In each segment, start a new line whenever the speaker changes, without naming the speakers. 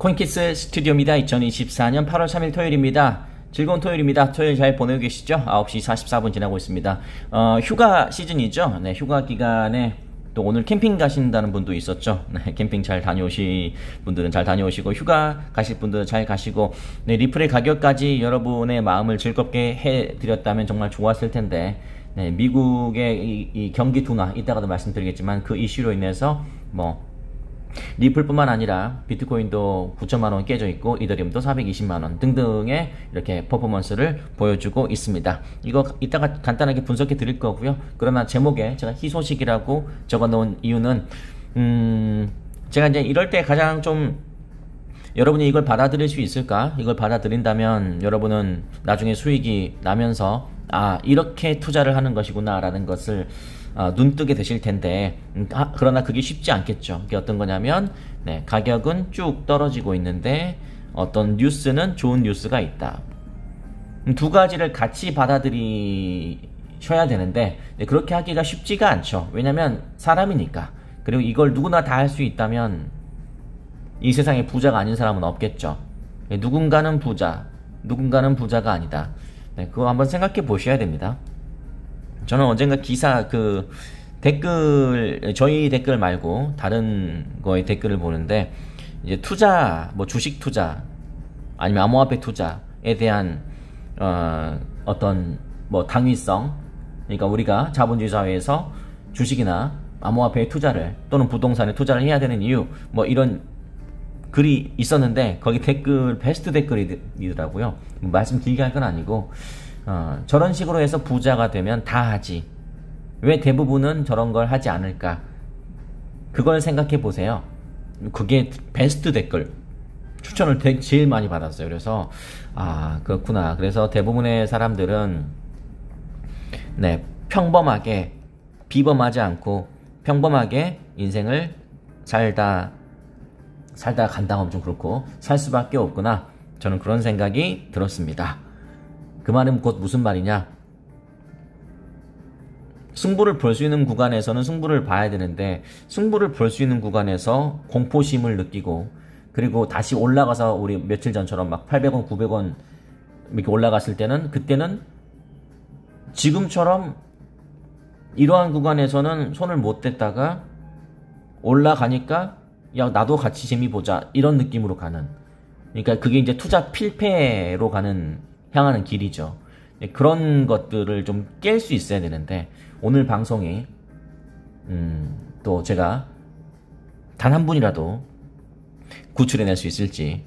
코인키스 스튜디오입니다. 2024년 8월 3일 토요일입니다. 즐거운 토요일입니다. 토요일 잘 보내고 계시죠? 9시 44분 지나고 있습니다. 휴가 시즌이죠. 네, 휴가 기간에 또 오늘 캠핑 가신다는 분도 있었죠. 네, 캠핑 잘 다녀오실 분들은 잘 다녀오시고, 휴가 가실 분들은 잘 가시고, 네, 리플의 가격까지 여러분의 마음을 즐겁게 해드렸다면 정말 좋았을 텐데, 네, 미국의 이 경기 둔화, 이따가도 말씀드리겠지만 그 이슈로 인해서 리플뿐만 아니라 비트코인도 9천만원 깨져 있고 이더리움도 420만원 등등의 이렇게 퍼포먼스를 보여주고 있습니다. 이거 이따가 간단하게 분석해 드릴 거고요. 그러나 제목에 제가 희소식이라고 적어 놓은 이유는 제가 이제 이럴 때 가장 좀 여러분이 이걸 받아들일 수 있을까? 이걸 받아들인다면 여러분은 나중에 수익이 나면서 이렇게 투자를 하는 것이구나 라는 것을 눈뜨게 되실 텐데, 그러나 그게 쉽지 않겠죠. 그게 어떤 거냐면, 네, 가격은 쭉 떨어지고 있는데 어떤 뉴스는 좋은 뉴스가 있다. 두 가지를 같이 받아들이셔야 되는데, 네, 그렇게 하기가 쉽지가 않죠. 왜냐면 사람이니까. 그리고 이걸 누구나 다 할 수 있다면 이 세상에 부자가 아닌 사람은 없겠죠. 네, 누군가는 부자, 누군가는 부자가 아니다. 네, 그거 한번 생각해 보셔야 됩니다. 저는 언젠가 기사 댓글, 저희 댓글 말고 다른 거의 댓글을 보는데, 이제 투자, 주식 투자 아니면 암호화폐 투자에 대한 어떤 당위성, 그러니까 우리가 자본주의 사회에서 주식이나 암호화폐 투자를 또는 부동산에 투자를 해야 되는 이유, 이런 글이 있었는데, 거기 댓글 베스트 댓글이더라고요. 말씀 길게 할 건 아니고, 저런 식으로 해서 부자가 되면 다 하지, 왜 대부분은 저런 걸 하지 않을까, 그걸 생각해 보세요. 그게 베스트 댓글 추천을 제일 많이 받았어요. 그래서 그렇구나. 그래서 대부분의 사람들은 평범하게, 비범하지 않고 평범하게 인생을 살다 간다 하면 좀 그렇고, 살 수밖에 없구나, 저는 그런 생각이 들었습니다. 그 말은 곧 무슨 말이냐, 승부를 볼 수 있는 구간에서는 승부를 봐야 되는데, 승부를 볼 수 있는 구간에서 공포심을 느끼고, 그리고 다시 올라가서 우리 며칠 전처럼 막 800원 900원 이렇게 올라갔을 때는, 그때는 지금처럼 이러한 구간에서는 손을 못 댔다가 올라가니까 야, 나도 같이 재미 보자, 이런 느낌으로 가는, 그러니까 그게 이제 투자 필패로 향하는 길이죠. 그런 것들을 좀 깰 수 있어야 되는데, 오늘 방송이 또 제가 단 한 분이라도 구출해낼 수 있을지,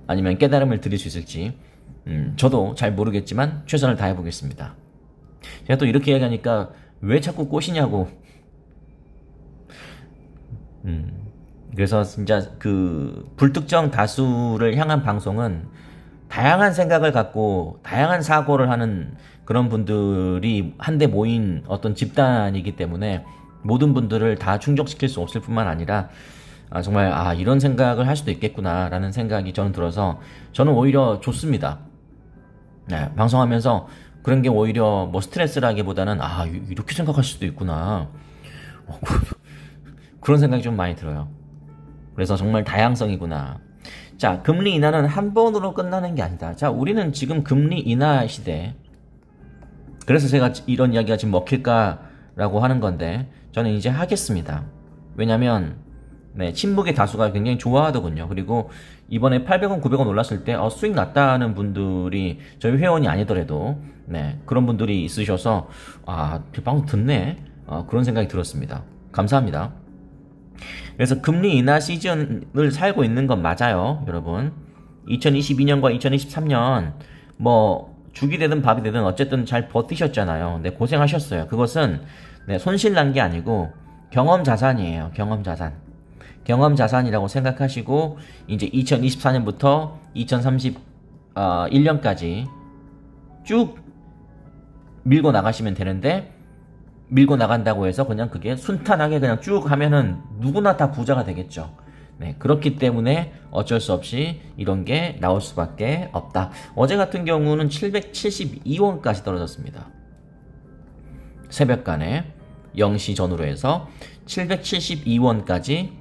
아니면 깨달음을 드릴 수 있을지 저도 잘 모르겠지만 최선을 다해 보겠습니다. 제가 또 이렇게 얘기하니까 왜 자꾸 꼬시냐고. 그래서 진짜 그 불특정 다수를 향한 방송은 다양한 생각을 갖고 다양한 사고를 하는 그런 분들이 한데 모인 어떤 집단이기 때문에, 모든 분들을 다 충족시킬 수 없을 뿐만 아니라 정말 이런 생각을 할 수도 있겠구나 라는 생각이 저는 들어서, 저는 오히려 좋습니다. 네, 방송하면서 그런 게 오히려 스트레스라기보다는 이렇게 생각할 수도 있구나, 그런 생각이 좀 많이 들어요. 그래서 정말 다양성이구나. 자, 금리 인하는 한 번으로 끝나는 게 아니다. 자, 우리는 지금 금리 인하 시대. 그래서 제가 이런 이야기가 지금 먹힐까라고 하는 건데, 저는 이제 하겠습니다. 왜냐면 친목의 다수가 굉장히 좋아하더군요. 그리고 이번에 800원 900원 올랐을 때 수익 났다는 분들이 저희 회원이 아니더라도 그런 분들이 있으셔서 방송 듣네, 그런 생각이 들었습니다. 감사합니다. 그래서 금리 인하 시즌을 살고 있는 건 맞아요, 여러분. 2022년과 2023년 죽이 되든 밥이 되든 어쨌든 잘 버티셨잖아요. 고생하셨어요. 그것은 손실 난 게 아니고 경험 자산이에요. 경험 자산이라고 생각하시고, 이제 2024년부터 2031년까지 쭉 밀고 나가시면 되는데, 밀고 나간다고 해서 그냥 그게 순탄하게 그냥 쭉 하면은 누구나 다 부자가 되겠죠. 그렇기 때문에 어쩔 수 없이 이런 게 나올 수밖에 없다. 어제 같은 경우는 772원까지 떨어졌습니다. 새벽간에 0시 전후로 해서 772원까지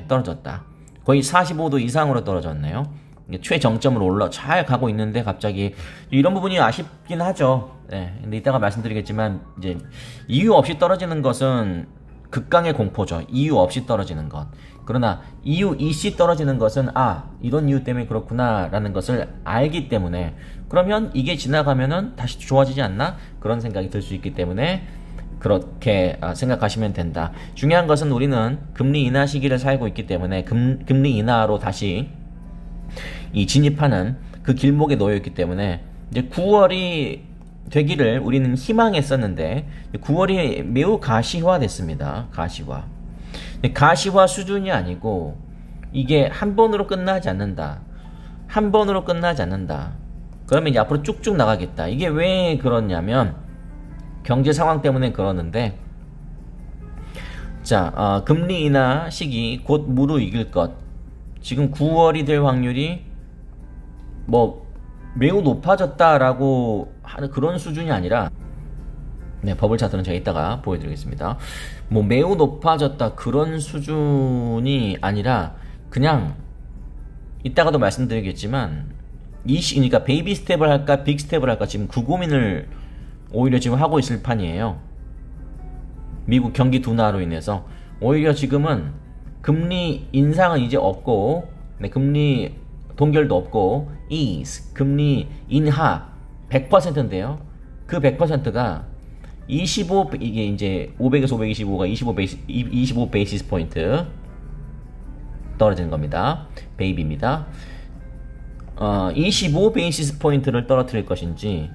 떨어졌다. 거의 45도 이상으로 떨어졌네요. 최정점으로 올라 잘 가고 있는데 갑자기 이런 부분이 아쉽긴 하죠. 네, 근데 이따가 말씀드리겠지만 이제 이유 없이 떨어지는 것은 극강의 공포죠. 이유 없이 떨어지는 것. 그러나 이유 있이 떨어지는 것은 이런 이유 때문에 그렇구나 라는 것을 알기 때문에 그러면 이게 지나가면은 다시 좋아지지 않나? 그런 생각이 들 수 있기 때문에 그렇게 생각하시면 된다. 중요한 것은 우리는 금리 인하 시기를 살고 있기 때문에 금리 인하로 다시 이 진입하는 그 길목에 놓여 있기 때문에 이제 9월이 되기를 우리는 희망했었는데 9월이 매우 가시화됐습니다. 가시화 수준이 아니고 이게 한 번으로 끝나지 않는다. 한 번으로 끝나지 않는다. 그러면 이제 앞으로 쭉쭉 나가겠다. 이게 왜 그러냐면 경제 상황 때문에 그러는데, 자, 금리 인하 시기 곧 무르익을 것. 지금 9월이 될 확률이 뭐 매우 높아졌다라고 하는 그런 수준이 아니라, 네, 버블 차트는 제가 이따가 보여드리겠습니다. 뭐 매우 높아졌다 그런 수준이 아니라 그냥 이따가도 말씀드리겠지만 그러니까 베이비 스텝을 할까 빅 스텝을 할까 지금 그 고민을 오히려 지금 하고 있을 판이에요. 미국 경기 둔화로 인해서 오히려 지금은 금리 인상은 이제 없고, 네, 금리 동결도 없고, 금리 인하 100%인데요. 그 100%가 이게 이제 500에서 525가 25 베이시스 포인트 떨어지는 겁니다. 베이비입니다. 25 베이시스 포인트를 떨어뜨릴 것인지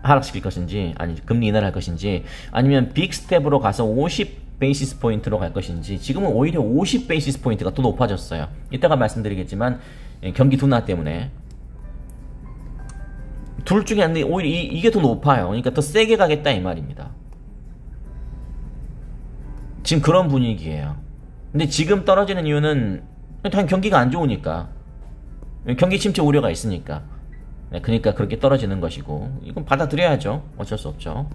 하락시킬 것인지, 아니 금리 인하를 할 것인지, 아니면 빅 스텝으로 가서 50 베이시스 포인트로 갈 것인지. 지금은 오히려 50 베이시스 포인트가 또 높아졌어요. 이따가 말씀드리겠지만 경기 둔화 때문에 둘 중에 하나인데 오히려 이게 더 높아요. 그러니까 더 세게 가겠다 이 말입니다. 지금 그런 분위기예요. 근데 지금 떨어지는 이유는 당연히 경기가 안 좋으니까, 경기 침체 우려가 있으니까. 네, 그러니까 그렇게 떨어지는 것이고, 이건 받아들여야죠. 어쩔 수 없죠.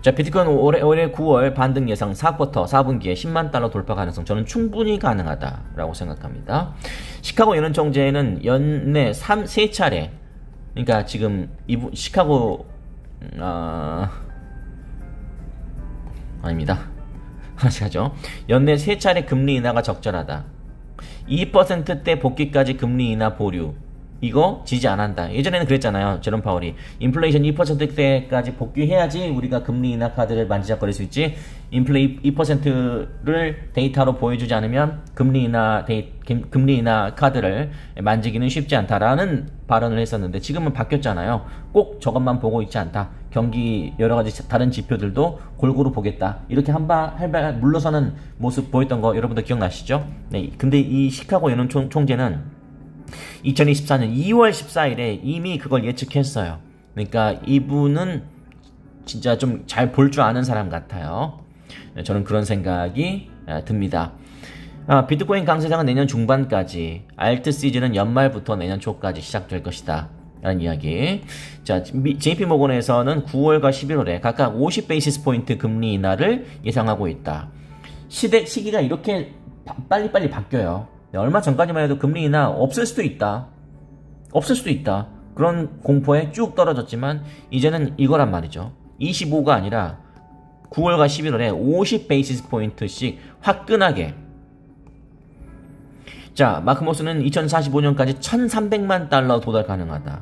자, 비트코인 올해 9월 반등 예상 4분기에 10만 달러 돌파 가능성 저는 충분히 가능하다라고 생각합니다. 시카고 연은총재는 연내 3차례, 그러니까 지금 시카고 아닙니다. 다시 하죠. 연내 3차례 금리 인하가 적절하다. 2%대 복귀까지 금리 인하 보류. 이거 지지 안 한다. 예전에는 그랬잖아요. 제롬 파월이 인플레이션 2%대까지 복귀해야지 우리가 금리 인하 카드를 만지작거릴 수 있지, 인플레 2%를 데이터로 보여주지 않으면 금리 인하 카드를 만지기는 쉽지 않다라는 발언을 했었는데, 지금은 바뀌었잖아요. 꼭 저것만 보고 있지 않다. 경기 여러가지 다른 지표들도 골고루 보겠다. 이렇게 한발 물러서는 모습 보였던 거 여러분들 기억나시죠? 네. 근데 이 시카고 연은 총재는 2024년 2월 14일에 이미 그걸 예측했어요. 그러니까 이분은 진짜 좀 잘 볼 줄 아는 사람 같아요. 저는 그런 생각이 듭니다. 비트코인 강세장은 내년 중반까지, 알트 시즌은 연말부터 내년 초까지 시작될 것이다 라는 이야기. 자, JP모건에서는 9월과 11월에 각각 50 베이시스 포인트 금리 인하를 예상하고 있다. 시기가 이렇게 빨리빨리 바뀌어요. 얼마 전까지만 해도 금리 인하 없을 수도 있다. 그런 공포에 쭉 떨어졌지만 이제는 이거란 말이죠. 25가 아니라 9월과 11월에 50 베이시스 포인트씩 화끈하게. 자, 마크 모스는 2045년까지 1300만 달러 도달 가능하다.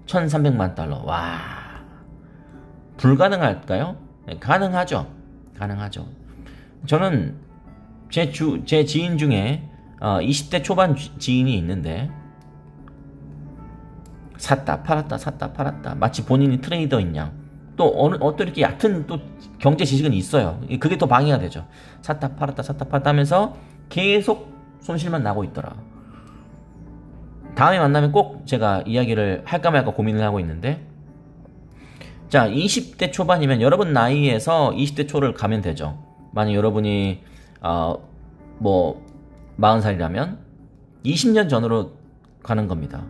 1300만 달러. 와. 불가능할까요? 네, 가능하죠. 저는 제 지인 중에 20대 초반 지인이 있는데 샀다 팔았다 마치 본인이 트레이더인 양. 또 어떤 이렇게 얕은 또 경제 지식은 있어요. 그게 더 방해가 되죠. 샀다 팔았다 하면서 계속 손실만 나고 있더라. 다음에 만나면 꼭 제가 이야기를 할까 말까 고민을 하고 있는데, 자, 20대 초반이면 여러분 나이에서 20대 초를 가면 되죠. 만약 여러분이 40살이라면 20년 전으로 가는 겁니다.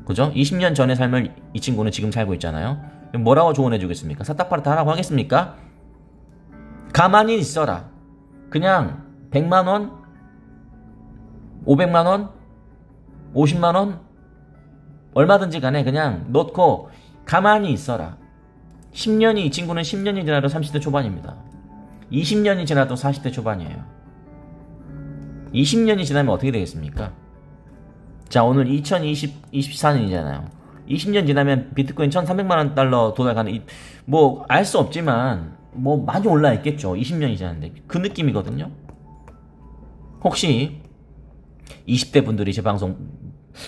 그죠? 20년 전의 삶을 이 친구는 지금 살고 있잖아요. 뭐라고 조언해 주겠습니까? 샀다 팔았다 하라고 하겠습니까? 가만히 있어라. 그냥 100만원? 500만원? 50만원? 얼마든지 간에 그냥 넣고 가만히 있어라. 10년이, 이 친구는 10년이 지나도 30대 초반입니다. 20년이 지나도 40대 초반이에요. 20년이 지나면 어떻게 되겠습니까? 자, 오늘 2024년이잖아요. 20년 지나면 비트코인 1,300만원 달러 도달하는, 뭐, 알 수 없지만, 뭐, 많이 올라 있겠죠. 20년이 지났는데. 그 느낌이거든요. 혹시, 20대 분들이 제 방송,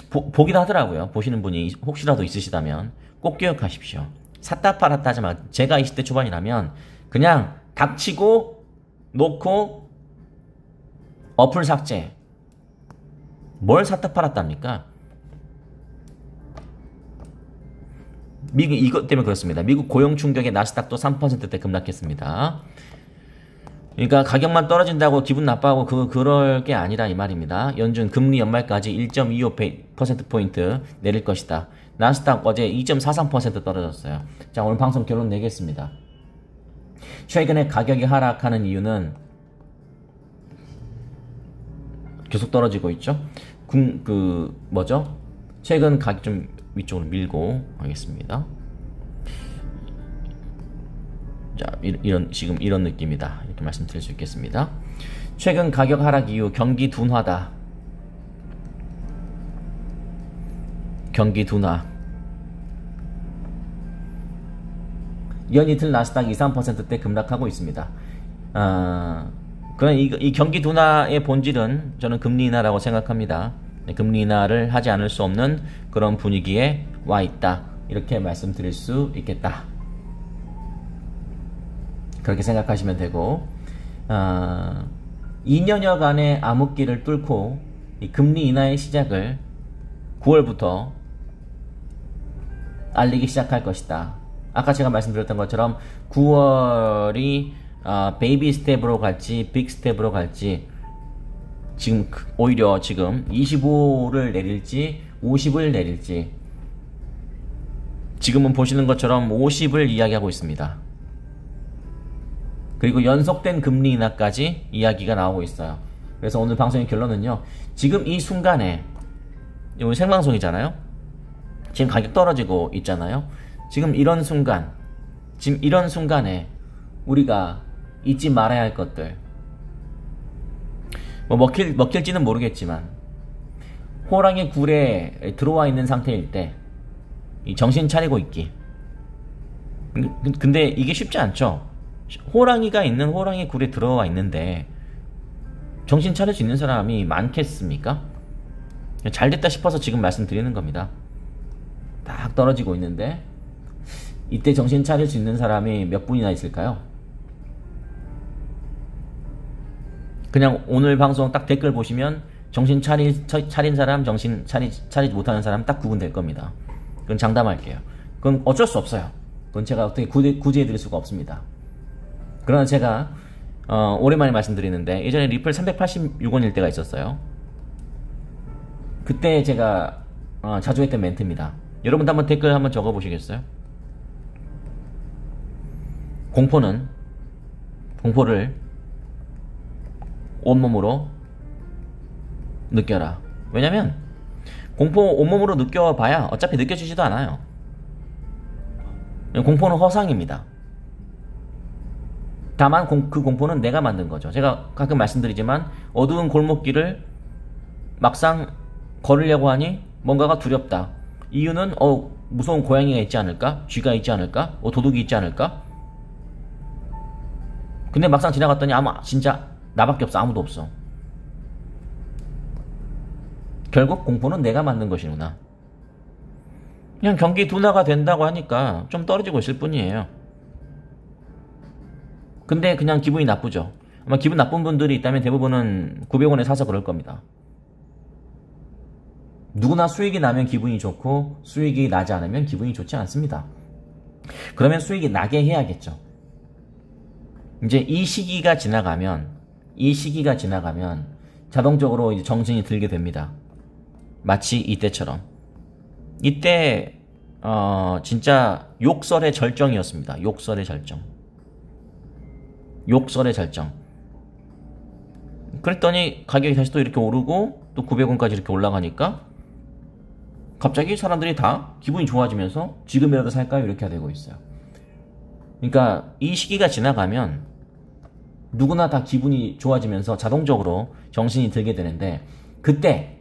보긴 하더라고요. 보시는 분이 혹시라도 있으시다면, 꼭 기억하십시오. 샀다 팔았다 하지 마. 제가 20대 초반이라면, 그냥 닥치고, 놓고, 어플 삭제. 뭘 샀다 팔았답니까? 미국, 이것 때문에 그렇습니다. 미국 고용 충격에 나스닥도 3%대 급락했습니다. 그러니까 가격만 떨어진다고 기분 나빠하고 그럴 게 아니라 이 말입니다. 연준 금리 연말까지 1.25%포인트 내릴 것이다. 나스닥 어제 2.43% 떨어졌어요. 자, 오늘 방송 결론 내겠습니다. 최근에 가격이 하락하는 이유는 계속 떨어지고 있죠. 뭐죠? 최근 가격 좀 위쪽으로 밀고 하겠습니다. 자, 지금 이런 느낌이다. 이렇게 말씀드릴 수 있겠습니다. 최근 가격 하락 이유 경기 둔화다. 경기 둔화. 연 이틀 나스닥 2~3%대 급락하고 있습니다. 그런 이 경기 둔화의 본질은 저는 금리 인하라고 생각합니다. 금리 인하를 하지 않을 수 없는 그런 분위기에 와 있다. 이렇게 말씀드릴 수 있겠다. 그렇게 생각하시면 되고, 2년여간의 암흑기를 뚫고 이 금리 인하의 시작을 9월부터 알리기 시작할 것이다. 아까 제가 말씀드렸던 것처럼 9월이 베이비 스텝으로 갈지 빅 스텝으로 갈지, 지금 오히려 지금 25를 내릴지 50을 내릴지, 지금은 보시는 것처럼 50을 이야기하고 있습니다. 그리고 연속된 금리 인하까지 이야기가 나오고 있어요. 그래서 오늘 방송의 결론은요, 지금 이 순간에, 이거 생방송이잖아요. 지금 가격 떨어지고 있잖아요. 지금 이런 순간에 우리가 잊지 말아야 할 것들, 뭐 먹힐지는 모르겠지만 호랑이 굴에 들어와 있는 상태일 때 이 정신 차리고 있기. 근데 이게 쉽지 않죠. 호랑이가 있는 호랑이 굴에 들어와 있는데 정신 차릴 수 있는 사람이 많겠습니까? 잘 됐다 싶어서 지금 말씀드리는 겁니다. 딱 떨어지고 있는데 이때 정신 차릴 수 있는 사람이 몇 분이나 있을까요? 그냥 오늘 방송 딱 댓글 보시면 정신 차린 사람, 정신 차리지 못하는 사람 딱 구분될 겁니다. 그건 장담할게요. 그건 어쩔 수 없어요. 그건 제가 어떻게 구제해드릴 수가 없습니다. 그러나 제가 오랜만에 말씀드리는데, 예전에 리플 386원일 때가 있었어요. 그때 제가 자주 했던 멘트입니다. 여러분도 한번 댓글 한번 적어보시겠어요? 공포를 온몸으로 느껴라. 왜냐면 공포 온몸으로 느껴봐야 어차피 느껴지지도 않아요. 공포는 허상입니다. 다만 그 공포는 내가 만든 거죠. 제가 가끔 말씀드리지만 어두운 골목길을 막상 걸으려고 하니 뭔가가 두렵다. 이유는 무서운 고양이가 있지 않을까? 쥐가 있지 않을까? 도둑이 있지 않을까? 근데 막상 지나갔더니 진짜 나밖에 없어. 아무도 없어. 결국 공포는 내가 만든 것이구나. 그냥 경기 둔화가 된다고 하니까 좀 떨어지고 있을 뿐이에요. 근데 그냥 기분이 나쁘죠. 아마 기분 나쁜 분들이 있다면 대부분은 900원에 사서 그럴 겁니다. 누구나 수익이 나면 기분이 좋고 수익이 나지 않으면 기분이 좋지 않습니다. 그러면 수익이 나게 해야겠죠. 이제 이 시기가 지나가면 자동적으로 이제 정신이 들게 됩니다. 마치 이때처럼. 이때 진짜 욕설의 절정이었습니다. 욕설의 절정. 그랬더니 가격이 다시 또 이렇게 오르고 또 900원까지 이렇게 올라가니까 갑자기 사람들이 다 기분이 좋아지면서 지금이라도 살까요? 이렇게 되고 있어요. 그러니까 이 시기가 지나가면 누구나 다 기분이 좋아지면서 자동적으로 정신이 들게 되는데, 그때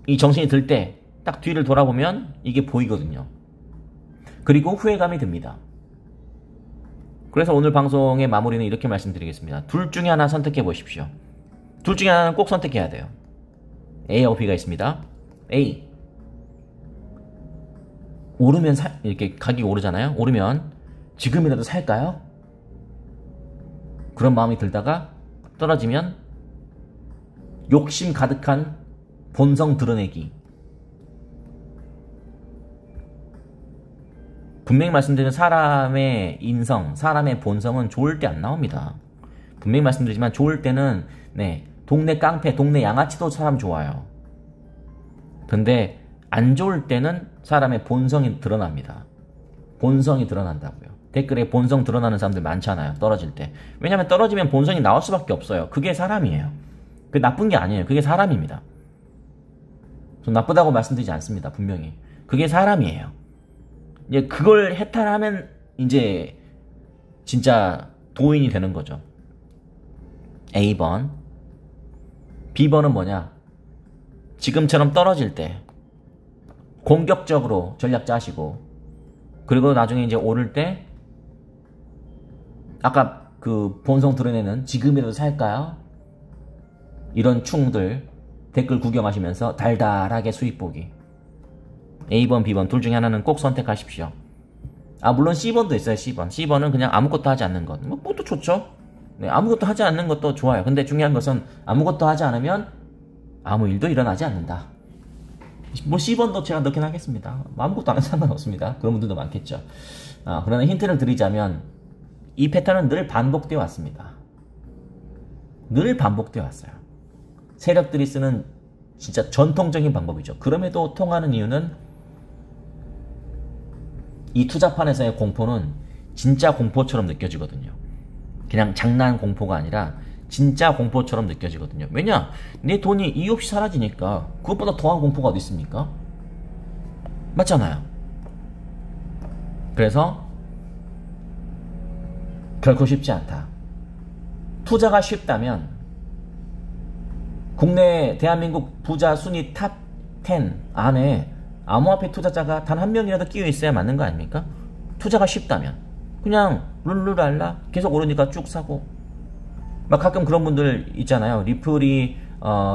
이 정신이 들 때 딱 뒤를 돌아보면 이게 보이거든요. 그리고 후회감이 듭니다. 그래서 오늘 방송의 마무리는 이렇게 말씀드리겠습니다. 둘 중에 하나 선택해 보십시오. 둘 중에 하나는 꼭 선택해야 돼요. A하고 B가 있습니다. A, 오르면 이렇게 가격이 오르잖아요. 오르면 지금이라도 살까요? 그런 마음이 들다가 떨어지면 욕심 가득한 본성 드러내기. 분명히 말씀드리는 사람의 인성, 사람의 본성은 좋을 때 안 나옵니다. 분명히 말씀드리지만 좋을 때는 동네 깡패, 동네 양아치도 사람 좋아요. 근데 안 좋을 때는 사람의 본성이 드러납니다. 본성이 드러난다고요. 댓글에 본성 드러나는 사람들 많잖아요. 떨어질 때. 왜냐면 떨어지면 본성이 나올 수밖에 없어요. 그게 사람이에요. 그게 나쁜 게 아니에요. 그게 사람입니다. 전 나쁘다고 말씀드리지 않습니다. 분명히. 그게 사람이에요. 이제 그걸 해탈하면 이제 진짜 도인이 되는 거죠. A번. B번은 뭐냐? 지금처럼 떨어질 때 공격적으로 전략 짜시고, 그리고 나중에 이제 오를 때 아까 그 본성 드러내는 지금이라도 살까요? 이런 충들 댓글 구경하시면서 달달하게 수익 보기. A번, B번 둘 중에 하나는 꼭 선택하십시오. 물론 C번도 있어요. C번은 그냥 아무것도 하지 않는 것. 뭐 그것도 좋죠. 아무것도 하지 않는 것도 좋아요. 근데 중요한 것은 아무것도 하지 않으면 아무 일도 일어나지 않는다. 뭐 C번도 제가 넣긴 하겠습니다. 아무것도 안 해도 상관없습니다. 그런 분들도 많겠죠. 그러나 힌트를 드리자면 이 패턴은 늘 반복되어 왔습니다. 늘 반복되어 왔어요. 세력들이 쓰는 진짜 전통적인 방법이죠. 그럼에도 통하는 이유는 이 투자판에서의 공포는 진짜 공포처럼 느껴지거든요. 그냥 장난 공포가 아니라 진짜 공포처럼 느껴지거든요. 왜냐? 내 돈이 이유 없이 사라지니까 그것보다 더한 공포가 어디 있습니까? 맞잖아요. 그래서 결코 쉽지 않다. 투자가 쉽다면 국내 대한민국 부자 순위 탑 10 안에 암호화폐 투자자가 단 한 명이라도 끼어 있어야 맞는 거 아닙니까? 투자가 쉽다면 그냥 룰루랄라 계속 오르니까 쭉 사고. 막 가끔 그런 분들 있잖아요. 리플이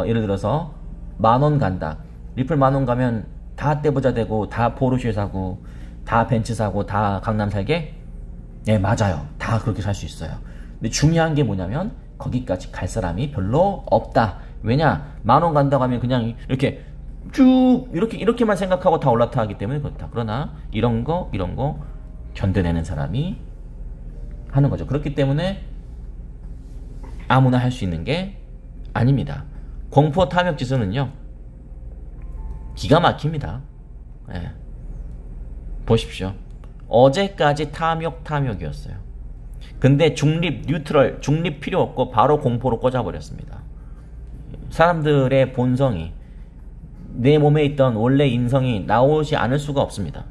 예를 들어서 10,000원 간다. 리플 10,000원 가면 다 떼부자 되고 다 포르쉐 사고 다 벤츠 사고 다 강남 살게? 네, 맞아요. 다 그렇게 살 수 있어요. 근데 중요한 게 뭐냐면 거기까지 갈 사람이 별로 없다. 왜냐? 10,000원 간다고 하면 그냥 이렇게 쭉 이렇게만 생각하고 다 올라타기 때문에 그렇다. 그러나 이런 거 견뎌내는 사람이 하는 거죠. 그렇기 때문에 아무나 할 수 있는 게 아닙니다. 공포 탐욕 지수는요 기가 막힙니다. 보십시오. 어제까지 탐욕이었어요. 근데 중립 필요 없고 바로 공포로 꽂아버렸습니다. 사람들의 본성이, 내 몸에 있던 원래 인성이 나오지 않을 수가 없습니다.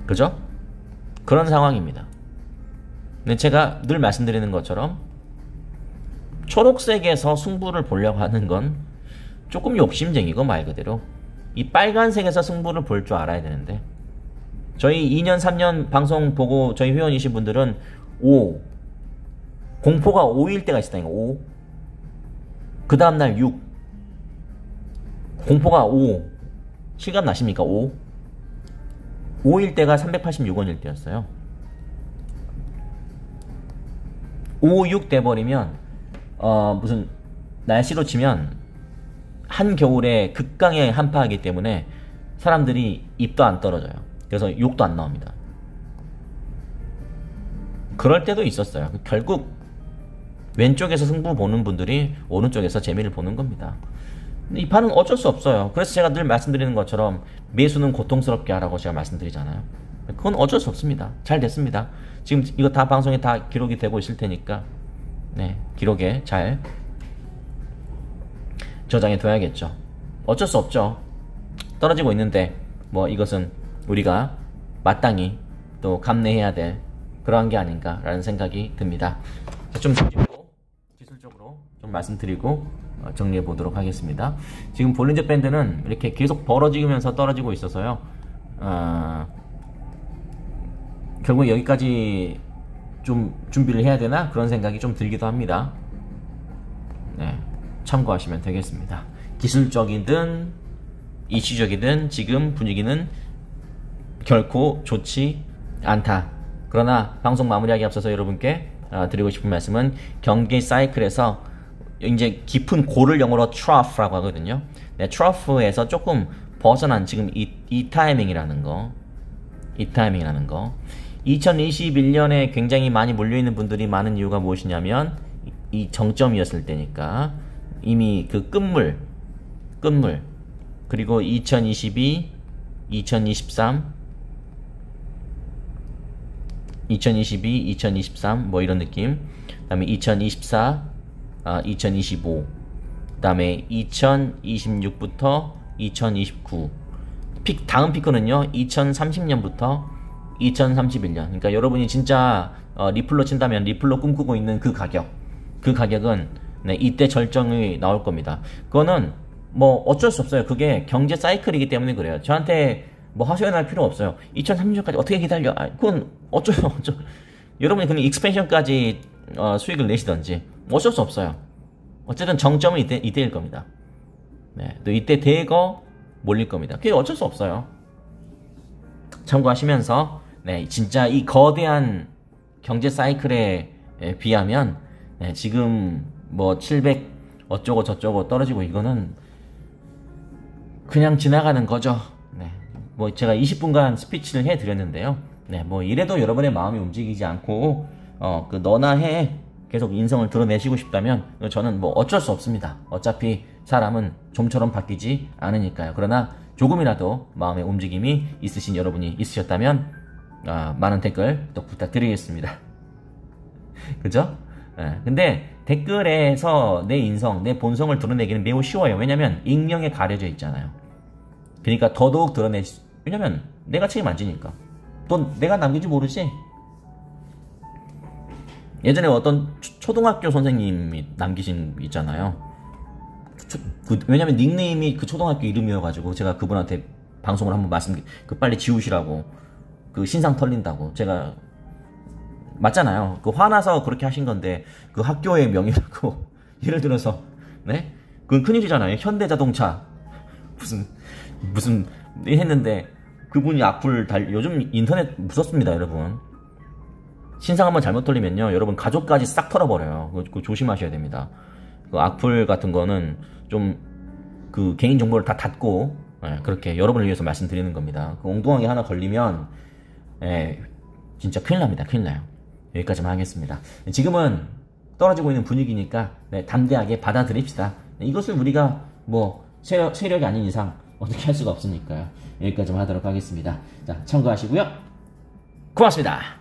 그죠? 그런 상황입니다. 근데 제가 늘 말씀드리는 것처럼 초록색에서 승부를 보려고 하는 건 조금 욕심쟁이고, 말 그대로 이 빨간색에서 승부를 볼 줄 알아야 되는데, 저희 2년 3년 방송 보고 저희 회원이신 분들은 공포가 5일 때가 있었다니까. 그 다음날 6, 공포가 실감 나십니까? 5일 때가 386원일 때였어요. 6 돼버리면 무슨 날씨로 치면 한겨울에 극강의 한파이기 때문에 사람들이 입도 안 떨어져요. 그래서 욕도 안 나옵니다. 그럴 때도 있었어요. 결국 왼쪽에서 승부 보는 분들이 오른쪽에서 재미를 보는 겁니다. 이 판은 어쩔 수 없어요. 그래서 제가 늘 말씀드리는 것처럼 매수는 고통스럽게 하라고 제가 말씀드리잖아요. 그건 어쩔 수 없습니다. 잘 됐습니다. 지금 이거 다 방송에 다 기록이 되고 있을 테니까 기록에 잘 저장해 둬야겠죠. 어쩔 수 없죠. 떨어지고 있는데 뭐 이것은 우리가 마땅히 또 감내해야 될 그러한 게 아닌가라는 생각이 듭니다. 좀 기술적으로 좀 말씀드리고 정리해 보도록 하겠습니다. 지금 볼린저 밴드는 이렇게 계속 벌어지면서 떨어지고 있어서요. 결국 여기까지 좀 준비를 해야 되나 그런 생각이 좀 들기도 합니다. 네, 참고하시면 되겠습니다. 기술적이든 이슈적이든 지금 분위기는 결코 좋지 않다. 그러나 방송 마무리하기 앞서서 여러분께 드리고 싶은 말씀은 경기 사이클에서 이제 깊은 고를 영어로 trough라고 하거든요. 네, trough에서 조금 벗어난 지금 이 타이밍이라는 거, 2021년에 굉장히 많이 몰려있는 분들이 많은 이유가 무엇이냐면 이 정점이었을 때니까 이미 그 끝물 그리고 2022, 2023 뭐 이런 느낌. 그 다음에 2024, 2025, 그 다음에 2026부터 2029 다음 피크는요 2030년부터 2031년. 그러니까 여러분이 진짜 리플로 친다면 리플로 꿈꾸고 있는 그 가격은 네, 이때 절정이 나올 겁니다. 그거는 뭐 어쩔 수 없어요. 그게 경제 사이클이기 때문에 그래요. 저한테 뭐 하소연할 필요 없어요. 2030년까지 어떻게 기다려? 그건 어쩌요. 여러분이 그냥 익스펜션까지 수익을 내시던지 어쩔 수 없어요. 어쨌든 정점은 이때일 겁니다. 네, 또 이때 대거 몰릴 겁니다. 그게 어쩔 수 없어요. 참고하시면서 네, 진짜 이 거대한 경제 사이클에 비하면 네, 지금 뭐 700 어쩌고 저쩌고 떨어지고 이거는 그냥 지나가는 거죠. 네, 뭐 제가 20분간 스피치를 해드렸는데요. 네, 뭐 이래도 여러분의 마음이 움직이지 않고 그 너나 해 계속 인성을 드러내시고 싶다면 저는 뭐 어쩔 수 없습니다. 어차피 사람은 좀처럼 바뀌지 않으니까요. 그러나 조금이라도 마음의 움직임이 있으신 여러분이 있으셨다면 많은 댓글 또 부탁드리겠습니다. 그죠? 네, 근데 댓글에서 내 인성, 내 본성을 드러내기는 매우 쉬워요. 왜냐면 익명에 가려져 있잖아요. 그러니까 더더욱 왜냐면 내가 책임 안 지니까. 또 내가 남긴지 모르지? 예전에 어떤 초등학교 선생님이 남기신 있잖아요. 왜냐면 닉네임이 그 초등학교 이름이어가지고 제가 그분한테 방송을 한번 빨리 지우시라고 그 신상 털린다고 제가 맞잖아요. 그 화나서 그렇게 하신 건데 그 학교의 명예라고 예를 들어서 네? 그건 큰일이잖아요. 현대자동차 무슨 했는데 그분이 요즘 인터넷 무섭습니다, 여러분. 신상 한번 잘못 털리면요 여러분 가족까지 싹 털어버려요. 그거 조심하셔야 됩니다. 그 악플 같은 거는 좀 그 개인정보를 다 닫고 그렇게 여러분을 위해서 말씀드리는 겁니다. 그 엉뚱하게 하나 걸리면 진짜 큰일 납니다. 큰일 나요. 여기까지만 하겠습니다. 지금은 떨어지고 있는 분위기니까 담대하게 받아들입시다. 이것을 우리가 뭐 세력이 아닌 이상 어떻게 할 수가 없으니까요. 여기까지만 하도록 하겠습니다. 자, 참고하시고요. 고맙습니다.